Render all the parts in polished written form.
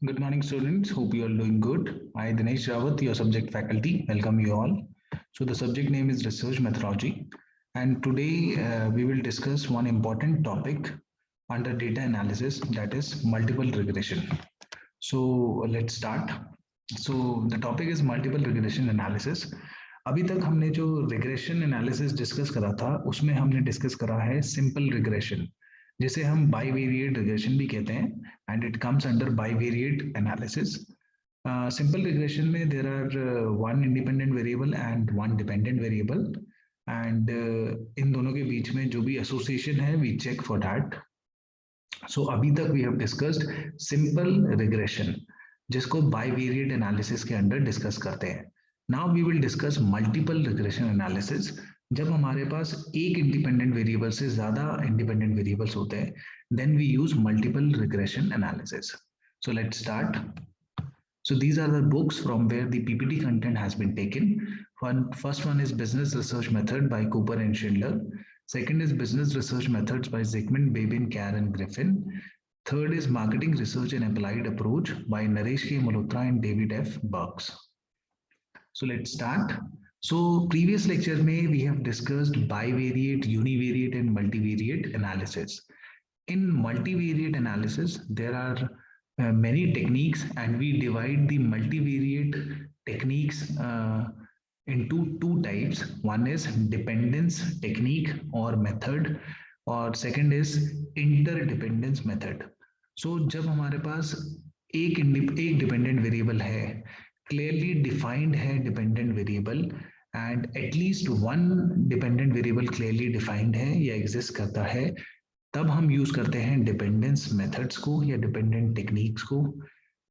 Good morning, students. Hope you are doing good. I, Dinesh Rawat, your subject faculty, welcome you all. So, the subject name is research methodology, and today we will discuss one important topic under data analysis, that is multiple regression. So, let's start. So, the topic is multiple regression analysis. अभी तक हमने जो regression analysis discuss करा था उसमें हमने discuss करा है सिंपल रिग्रेशन, जिसे हम बाईवेरिएट रिग्रेशन भी कहते हैं, and it comes under bivariate analysis. Simple regression में there are one independent variable and one dependent variable, and इन दोनों के बीच में जो भी एसोसिएशन है we check for that. So अभी तक we have discussed simple regression, जिसको बाईवेरिएट एनालिसिस के अंडर डिस्कस करते हैं. Now we will discuss multiple regression analysis, जब हमारे पास एक इंडिपेंडेंट वेरिएबल से ज्यादा इंडिपेंडेंट वेरिएबल्स होते हैं, then we use multiple regression analysis. So let's start. So these are the books from where the PPT content has been taken. First one is Business Research Method by Cooper and Schindler. Second is Business Research Methods by Zygmunt, Babin, Kerr and Griffin. Third is Marketing Research and Applied Approach by Naresh K. Malhotra and David F. Burks. So let's start. So previous lecture में we have discussed bivariate, univariate and multivariate analysis. In multivariate analysis, there are many techniques, and we divide the multivariate techniques into two types. One is dependence technique or method, और second is interdependence method. So जब हमारे पास एक dependent variable है, clearly defined है dependent variable, and at least one dependent variable clearly defined है या exist करता है, तब हम यूज करते हैं डिपेंडेंस मेथड्स को या डिपेंडेंट टेक्निक्स को.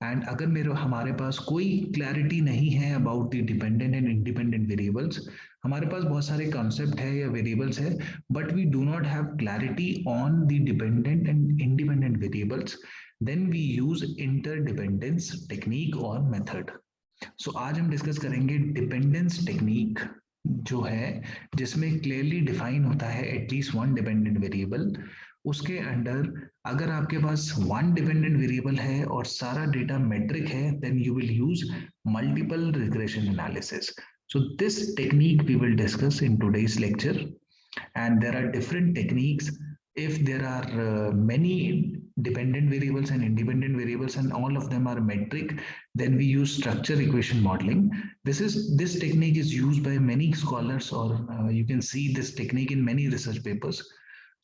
एंड अगर हमारे पास कोई क्लैरिटी नहीं है about the dependent and independent variables, हमारे पास बहुत सारे कॉन्सेप्ट है या वेरिएबल्स है, but we do not have clarity on the dependent and independent variables, then we use interdependence technique और मेथड. सो आज हम डिस्कस करेंगे डिपेंडेंस टेक्निक, जो है जिसमें क्लियरली डिफाइन होता है एटलीस्ट वन डिपेंडेंट वेरिएबल. उसके अंडर अगर आपके पास वन डिपेंडेंट वेरिएबल है और सारा डेटा मेट्रिक है, then you will use multiple regression analysis. So this technique we will discuss in today's lecture, and there are different techniques. If there are many dependent variables and independent variables and all of them are metric, then we use structure equation modeling. This technique is used by many scholars, or you can see this technique in many research papers.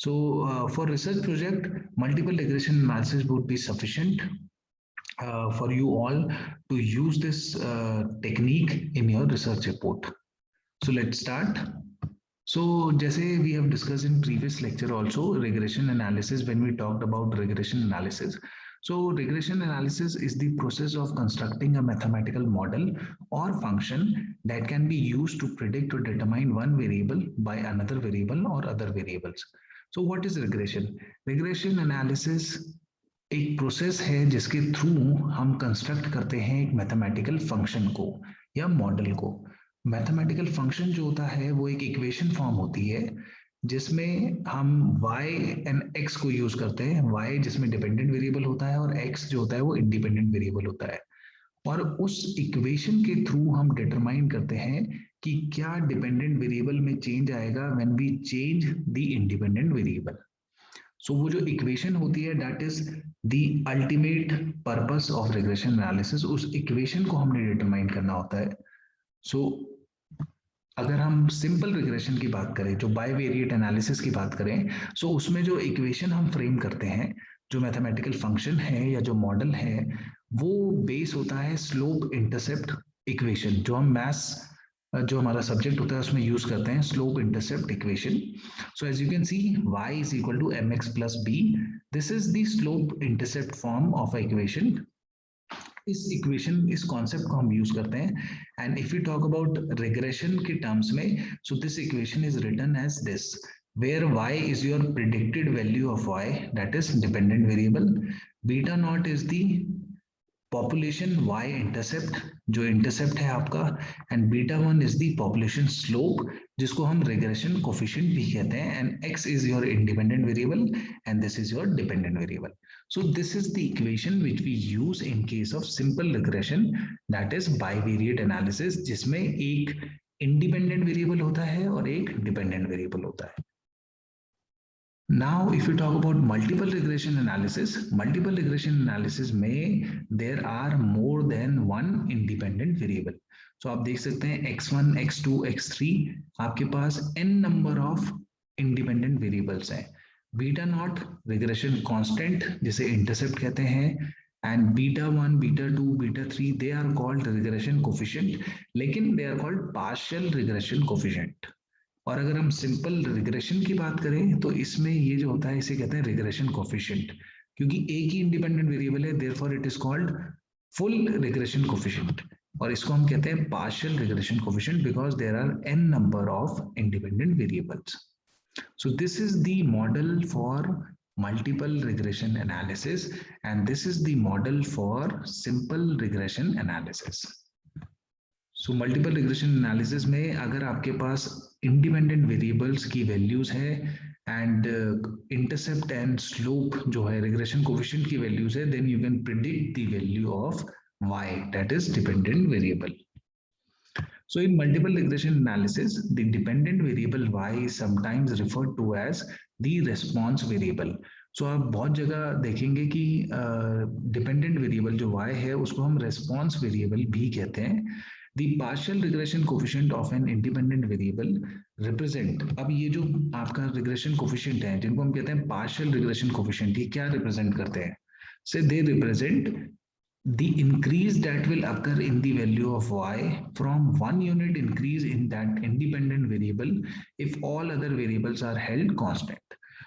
So for research project, multiple regression analysis would be sufficient for you all to use this technique in your research report. So let's start. So जैसे we have discussed in previous lecture also regression analysis, when we talked about regression analysis. So regression analysis is the process of constructing a mathematical model or function that can be used to predict or determine one variable by another variable or other variables. So what is regression? Regression analysis एक process है जिसके through हम construct करते हैं एक mathematical function को या model को. मैथमेटिकल फंक्शन जो होता है वो एक इक्वेशन फॉर्म होती है, जिसमें हम y एंड x को यूज करते हैं. y जिसमें डिपेंडेंट वेरिएबल होता है और x जो होता है वो इंडिपेंडेंट वेरिएबल होता है, और उस इक्वेशन के थ्रू हम डिटरमाइन करते हैं कि क्या डिपेंडेंट वेरिएबल में चेंज आएगा when we change the independent variable. So वो जो इक्वेशन होती है, that is the ultimate purpose of regression analysis. उस इक्वेशन को हमने डिटरमाइन करना होता है. सो अगर हम सिंपल रिग्रेशन की बात करें, जो बाईवेरिएट एनालिसिस की बात करें, सो उसमें जो इक्वेशन हम फ्रेम करते हैं, जो मैथमेटिकल फंक्शन है या जो मॉडल है, वो बेस होता है स्लोप इंटरसेप्ट इक्वेशन, जो हम मैथ्स जो हमारा सब्जेक्ट होता है उसमें यूज करते हैं, slope intercept equation. So as you can see y is equal to mx plus b. This is the slope intercept form of equation. इस इक्वेशन, इस कॉन्सेप्ट को हम यूज करते हैं. And if you talk about regression के terms में, so this equation is written as this, where y is your predicted value of y, that is dependent variable. Beta naught is the population y intercept, जो intercept है आपका, and beta 1 is the population slope, जिसको हम regression coefficient भी कहते हैं, and x is your independent variable and this is your dependent variable. So this is the equation which we use in case of simple regression, that is bivariate analysis, जिसमें एक independent variable होता है और एक dependent variable होता है. Now, if you talk about multiple regression analysis में there are more than one independent variable. So आप देख सकते हैं x1, x2, x3 आपके पास n number of independent variables हैं. बीटा नॉट रिग्रेशन कांस्टेंट जिसे इंटरसेप्ट कहते हैं, and beta 1, beta 2, beta 3 they are called regression coefficient, लेकिन they are called partial regression coefficient. और अगर हम सिंपल रिग्रेशन की बात करें तो इसमें ये जो होता है इसे कहते हैं रिग्रेशन कोफिशिएंट, क्योंकि एक ही इंडिपेंडेंट वेरिएबल है, therefore it is called full regression coefficient. और इसको हम कहते हैं partial regression coefficient because there are n number of independent variables. So this is the model for multiple regression analysis, and this is the model for simple regression analysis. So multiple regression analysis में अगर आपके पास independent variables की values है and intercept and slope जो है regression coefficient की values है, then you can predict the value of y, that is dependent variable. So in multiple regression analysis, the dependent variable y is sometimes referred to as the response variable. So आप बहुत जगह देखेंगे कि dependent variable जो y है उसको हम response variable भी कहते हैं. The partial regression coefficient of an independent variable represent, अब ये जो आपका regression coefficient है जिनको हम कहते हैं partial regression coefficient, ये क्या represent करते हैं? So they represent the increase that will occur in the value of y from 1 unit increase in that independent variable if all other variables are held constant.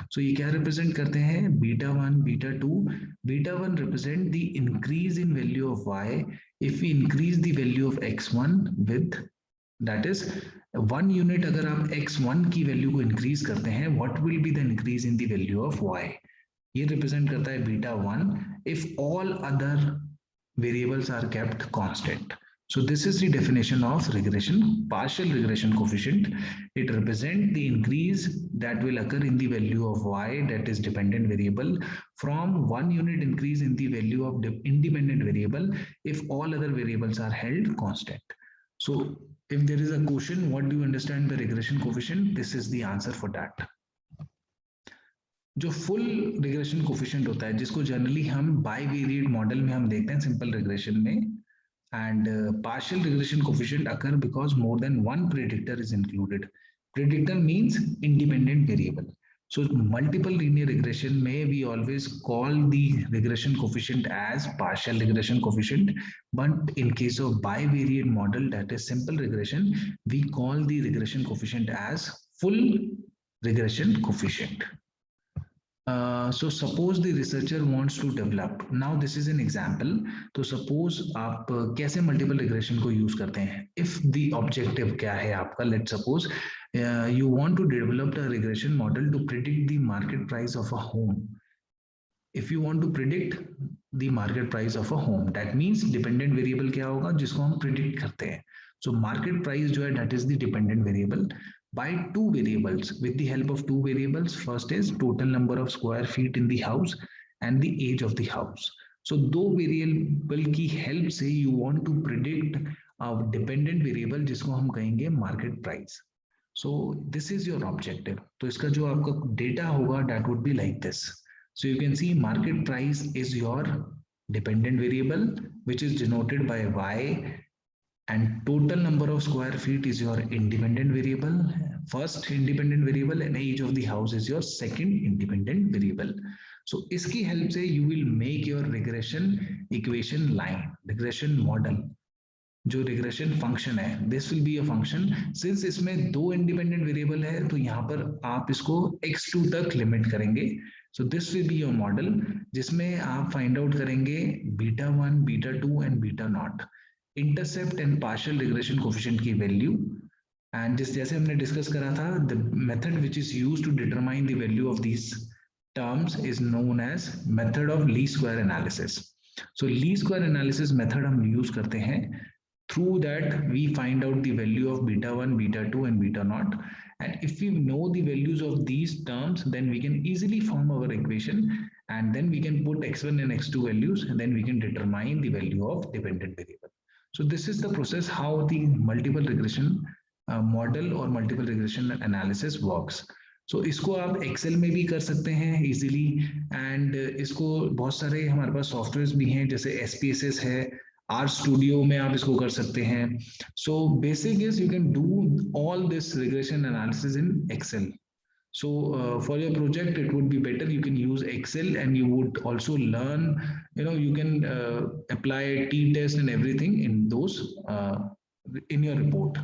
So ये क्या represent करते हैं? Beta 1, beta 2. Beta 1 represent the increase in value of y if we increase the value of x1 with, that is 1 unit अगर आप x1 की value को increase करते हैं, what will be the increase in the value of y? ये represent करता है beta 1 if all other variables are kept constant. So this is the definition of regression, partial regression coefficient. It represents the increase that will occur in the value of y, that is dependent variable, from 1 unit increase in the value of the independent variable if all other variables are held constant. So if there is a question, what do you understand by regression coefficient? This is the answer for that. जो full regression coefficient होता है जिसको generally हम bivariate model में हम देखते हैं simple regression में, and partial regression coefficient occur because more than one predictor is included. Predictor means independent variable. So multiple linear regression में we always call the regression coefficient as partial regression coefficient, but in case of bivariate model, that is simple regression, we call the regression coefficient as full regression coefficient. So suppose the researcher wants to develop, now this is an example. तो suppose आप कैसे multiple regression को use करते हैं? If the objective क्या है आपका, let's suppose you want to develop a regression model to predict the market price of a home. If you want to predict the market price of a home, that means dependent variable क्या होगा जिसको हम predict करते हैं. So market price जो है that is the dependent variable by two variables, with the help of two variables. First is total number of square feet in the house and the age of the house. So दो variable की help से you want to predict a dependent variable जिसको हम कहेंगे market price. So this is your objective. तो इसका जो आपका data होगा that would be like this. So you can see market price is your dependent variable which is denoted by y, and total number of square feet is your independent variable, first independent variable, and age of the house is your second independent variable. So इसकी help से you will make your regression equation line, regression model. जो regression function है, this will be a function. Since इसमें दो independent variable है तो यहाँ पर आप इसको x2 तक limit करेंगे. So this will be your model जिसमें आप find out करेंगे beta 1, beta 2 and beta naught, intercept and partial regression coefficient की वैल्यू, एंड जैसे हमने डिस्कस करा था, the method which is used to determine the value of these terms is known as method of least square analysis. So least square analysis method हम use करते हैं Through that, we find out the value of beta 1, beta 2, and beta naught. And if we know the values of these terms, then we can easily form our equation, and then we can put x1 and x2 values, and then we can determine the value of dependent variable. So this is the process how the multiple regression model or multiple regression analysis works. So इसको आप Excel में भी कर सकते हैं easily, and इसको बहुत सारे हमारे पास सॉफ्टवेयर भी हैं, जैसे SPSS है, आर स्टूडियो में आप इसको कर सकते हैं. So basic is you can do all this regression analysis in Excel. So for your project, it would be better you can use Excel, and you would also learn, you can apply t-test and everything in those in your report.